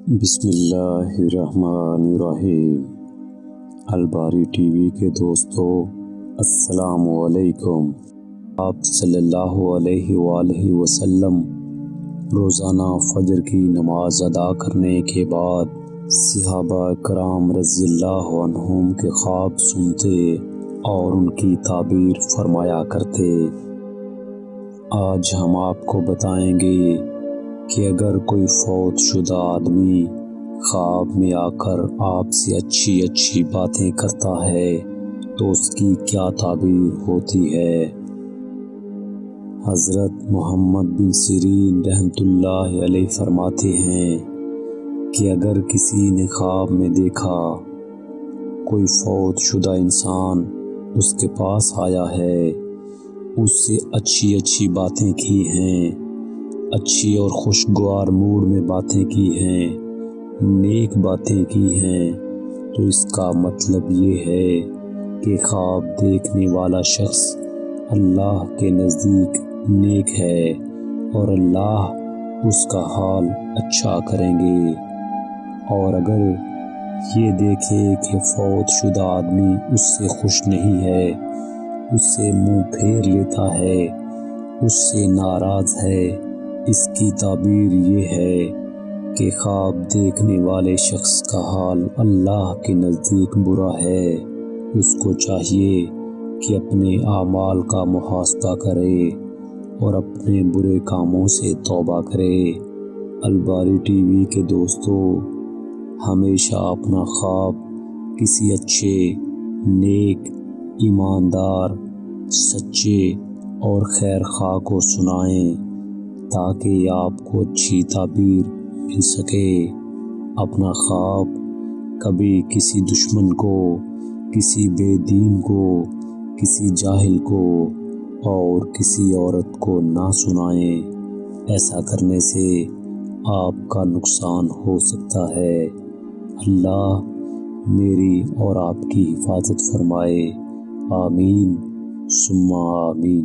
بسم اللہ الرحمن الرحیم۔ الباری ٹی وی کے دوستو، السلام علیکم۔ آپ صلی اللہ علیہ وآلہ وسلم روزانہ فجر کی نماز ادا کرنے کے بعد صحابہ کرام رضی اللہ عنہم کے خواب سنتے اور ان کی تعبیر فرمایا کرتے۔ آج ہم آپ کو بتائیں گے کہ اگر کوئی فوت شدہ آدمی خواب میں آ کر آپ سے اچھی باتیں کرتا ہے تو اس کی کیا تعبیر ہوتی ہے۔ حضرت محمد بن سیرین رحمۃ اللہ علیہ فرماتے ہیں کہ اگر کسی نے خواب میں دیکھا کوئی فوت شدہ انسان اس کے پاس آیا ہے، اس سے اچھی باتیں کی ہیں، اچھی اور خوشگوار موڈ میں باتیں کی ہیں، نیک باتیں کی ہیں، تو اس کا مطلب یہ ہے کہ خواب دیکھنے والا شخص اللہ کے نزدیک نیک ہے اور اللہ اس کا حال اچھا کریں گے۔ اور اگر یہ دیکھے کہ فوت شدہ آدمی اس سے خوش نہیں ہے، اس سے منہ پھیر لیتا ہے، اس سے ناراض ہے، اس کی تعبیر یہ ہے کہ خواب دیکھنے والے شخص کا حال اللہ کے نزدیک برا ہے۔ اس کو چاہیے کہ اپنے اعمال کا محاسبہ کرے اور اپنے برے کاموں سے توبہ کرے۔ الباری ٹی وی کے دوستو، ہمیشہ اپنا خواب کسی اچھے، نیک، ایماندار، سچے اور خیر خواہ کو سنائیں تاکہ آپ کو اچھی تعبیر مل سکے۔ اپنا خواب کبھی کسی دشمن کو، کسی بے دین کو، کسی جاہل کو اور کسی عورت کو نہ سنائیں۔ ایسا کرنے سے آپ کا نقصان ہو سکتا ہے۔ اللہ میری اور آپ کی حفاظت فرمائے، آمین ثم آمین۔